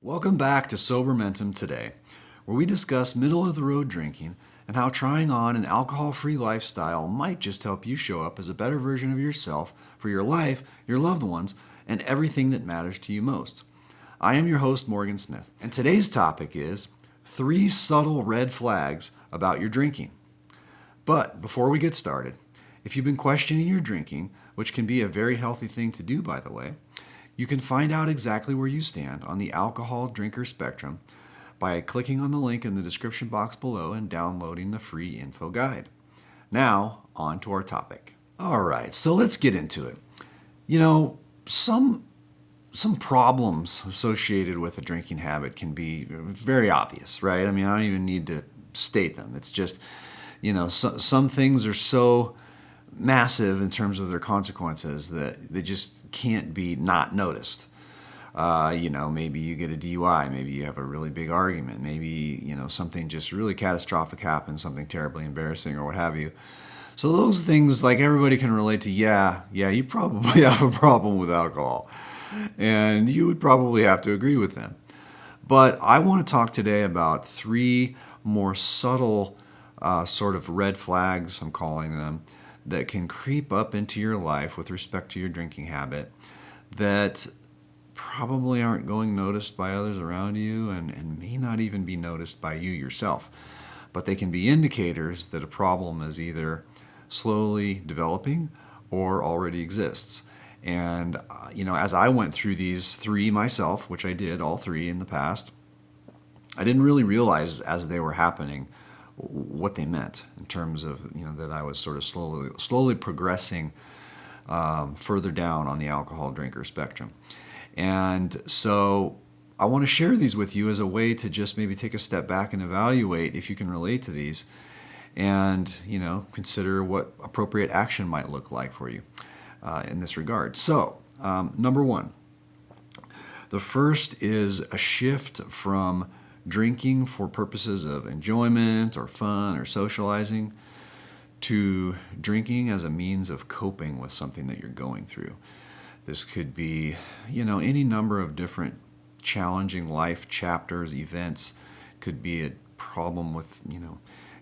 Welcome back to Sobermentum Today, where we discuss middle-of-the-road drinking and how trying on an alcohol-free lifestyle might just help you show up as a better version of yourself for your life, your loved ones, and everything that matters to you most. I am your host, Morgan Smith, and today's topic is 3 subtle red flags about your drinking. But before we get started, if you've been questioning your drinking, which can be a very healthy thing to do, by the way, you can find out exactly where you stand on the alcohol drinker spectrum by clicking on the link in the description box below and downloading the free info guide. Now, on to our topic. All right, so let's get into it. You know, some problems associated with a drinking habit can be very obvious, right? I mean, I don't even need to state them. It's just, some things are so massive in terms of their consequences that they just can't be not noticed. Maybe you get a DUI, maybe you have a really big argument, maybe, something just really catastrophic happens, something terribly embarrassing or what have you. So those things, like, everybody can relate to, yeah, you probably have a problem with alcohol. And you would probably have to agree with them. But I want to talk today about 3 more subtle sort of red flags, I'm calling them, that can creep up into your life with respect to your drinking habit that probably aren't going noticed by others around you and may not even be noticed by you yourself. But they can be indicators that a problem is either slowly developing or already exists. And, as I went through these 3 myself, which I did all 3 in the past, I didn't really realize as they were happening what they meant in terms of, that I was sort of slowly progressing further down on the alcohol drinker spectrum. And so I want to share these with you as a way to just maybe take a step back and evaluate if you can relate to these and, consider what appropriate action might look like for you in this regard. So, number 1, the first is a shift from drinking for purposes of enjoyment or fun or socializing to drinking as a means of coping with something that you're going through. This could be, any number of different challenging life chapters, events. Could be a problem with,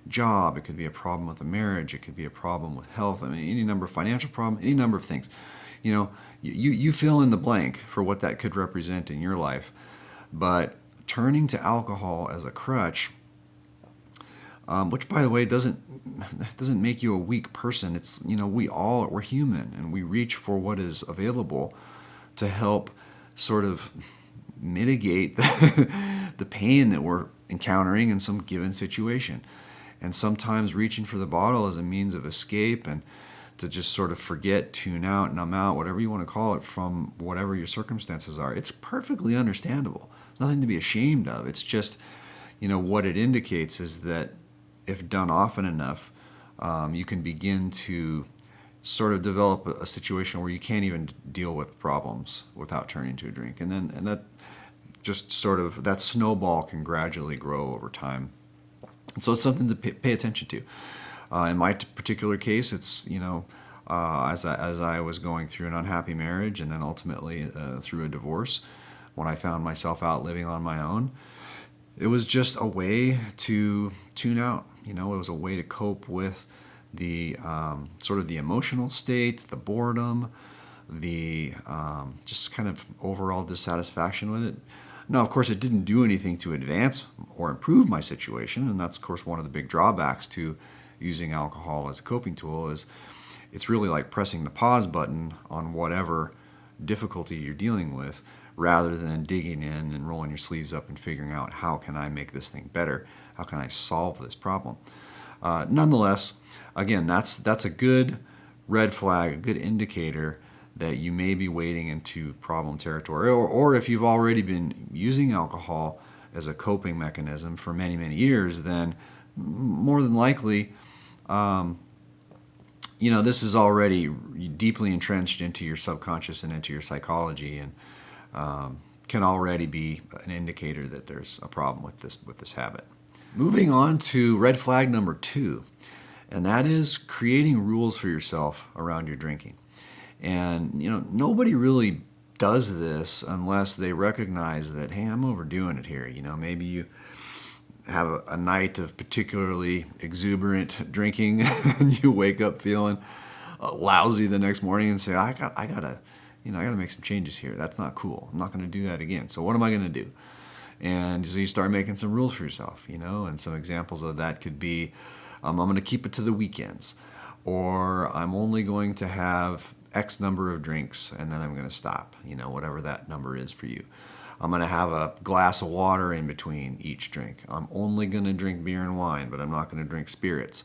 job. It could be a problem with a marriage. It could be a problem with health. I mean, any number of financial problems, any number of things. You fill in the blank for what that could represent in your life. But turning to alcohol as a crutch, which, by the way, doesn't make you a weak person. It's, we're human and we reach for what is available to help sort of mitigate the pain that we're encountering in some given situation. And sometimes reaching for the bottle as a means of escape and to just sort of forget, tune out, numb out, whatever you want to call it, from whatever your circumstances are. It's perfectly understandable. It's nothing to be ashamed of. It's just, what it indicates is that if done often enough, you can begin to sort of develop a situation where you can't even deal with problems without turning to a drink. And that just sort of, that snowball can gradually grow over time. And so it's something to pay attention to. In my particular case, it's, as I was going through an unhappy marriage and then ultimately through a divorce, when I found myself out living on my own, it was just a way to tune out. It was a way to cope with the sort of the emotional state, the boredom, the just kind of overall dissatisfaction with it. Now, of course, it didn't do anything to advance or improve my situation, and that's, of course, one of the big drawbacks to using alcohol as a coping tool is it's really like pressing the pause button on whatever difficulty you're dealing with rather than digging in and rolling your sleeves up and figuring out, how can I make this thing better? How can I solve this problem? Nonetheless, again, that's a good red flag, a good indicator that you may be wading into problem territory, or if you've already been using alcohol as a coping mechanism for many, many years, then more than likely, this is already deeply entrenched into your subconscious and into your psychology, and can already be an indicator that there's a problem with this habit. Moving on to red flag number 2, and that is creating rules for yourself around your drinking. And, nobody really does this unless they recognize that, hey, I'm overdoing it here. Maybe you have a night of particularly exuberant drinking and you wake up feeling lousy the next morning and say, I gotta make some changes here. That's not cool. I'm not going to do that again. So what am I going to do? And so you start making some rules for yourself, and some examples of that could be, I'm going to keep it to the weekends, or I'm only going to have X number of drinks and then I'm going to stop, whatever that number is for you. I'm going to have a glass of water in between each drink. I'm only going to drink beer and wine, but I'm not going to drink spirits.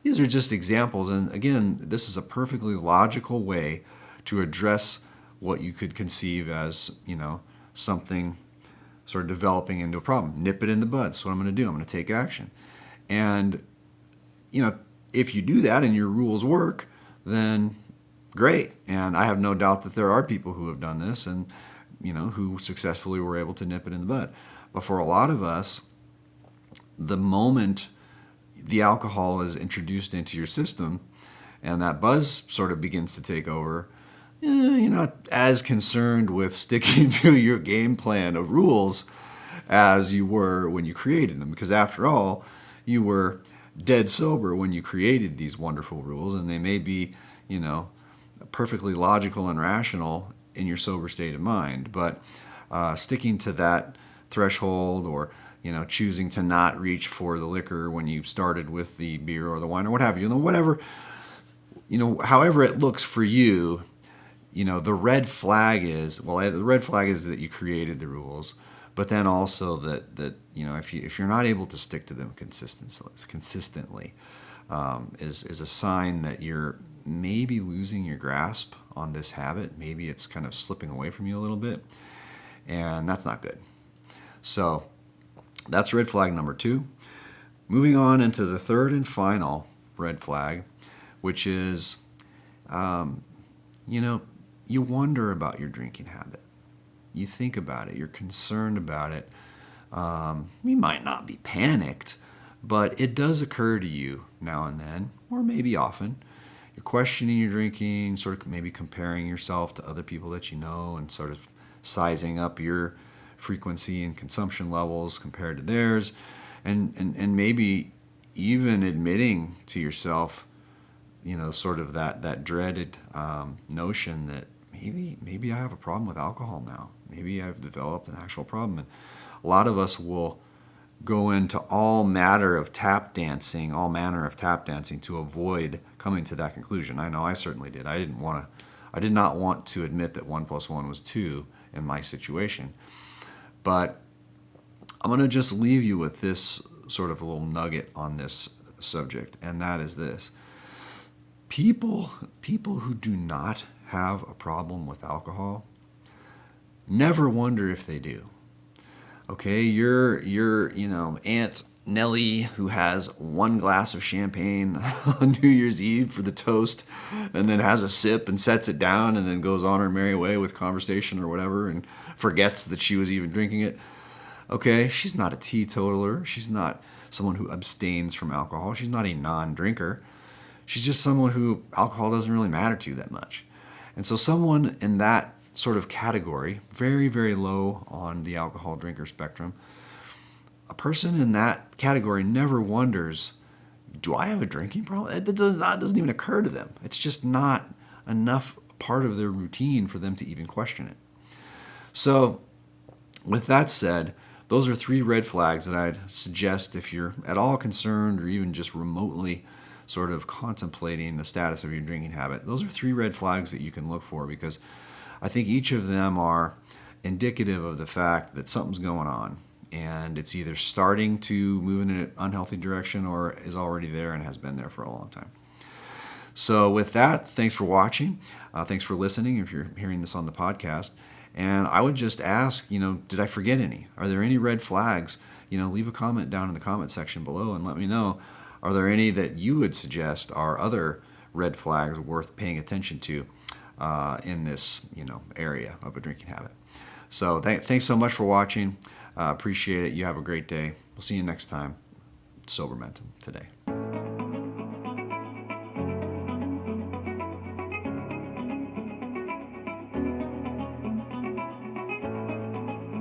These are just examples. And again, this is a perfectly logical way to address what you could conceive as, something sort of developing into a problem. Nip it in the bud. That's what I'm going to do. I'm going to take action. And, if you do that and your rules work, then great. And I have no doubt that there are people who have done this and, who successfully were able to nip it in the bud. But for a lot of us, the moment the alcohol is introduced into your system and that buzz sort of begins to take over, you're not as concerned with sticking to your game plan of rules as you were when you created them. Because after all, you were dead sober when you created these wonderful rules, and they may be, perfectly logical and rational in your sober state of mind. But sticking to that threshold, or choosing to not reach for the liquor when you started with the beer or the wine or what have you, whatever, however it looks for you, the red flag is, the red flag is that you created the rules, but then also that if you're not able to stick to them consistently, is a sign that you're maybe losing your grasp on this habit. Maybe it's kind of slipping away from you a little bit, and that's not good. So that's red flag number 2. Moving on into the third and final red flag, which is, you wonder about your drinking habit. You think about it. You're concerned about it. You might not be panicked, but it does occur to you now and then, or maybe often. You're questioning your drinking, sort of maybe comparing yourself to other people that you know and sort of sizing up your frequency and consumption levels compared to theirs, and maybe even admitting to yourself, sort of that dreaded notion that maybe I have a problem with alcohol now. Maybe I've developed an actual problem. And a lot of us will go into all manner of tap dancing to avoid coming to that conclusion. I know I certainly did. I did not want to admit that 1 + 1 was 2 in my situation. But I'm going to just leave you with this sort of a little nugget on this subject, and that is this. People who do not have a problem with alcohol never wonder if they do. Okay, your Aunt Nellie, who has 1 glass of champagne on New Year's Eve for the toast, and then has a sip and sets it down and then goes on her merry way with conversation or whatever and forgets that she was even drinking it. Okay, she's not a teetotaler. She's not someone who abstains from alcohol. She's not a non-drinker. She's just someone who alcohol doesn't really matter to that much. And so someone in that sort of category, very, very low on the alcohol drinker spectrum, a person in that category never wonders, do I have a drinking problem? That doesn't even occur to them. It's just not enough part of their routine for them to even question it. So with that said, those are 3 red flags that I'd suggest if you're at all concerned or even just remotely sort of contemplating the status of your drinking habit. Those are 3 red flags that you can look for, because I think each of them are indicative of the fact that something's going on, and it's either starting to move in an unhealthy direction or is already there and has been there for a long time. So with that, thanks for watching. Thanks for listening if you're hearing this on the podcast. And I would just ask, did I forget any? Are there any red flags? Leave a comment down in the comment section below and let me know. Are there any that you would suggest are other red flags worth paying attention to in this, area of a drinking habit? So thanks so much for watching. Appreciate it. You have a great day. We'll see you next time. Sober Momentum today.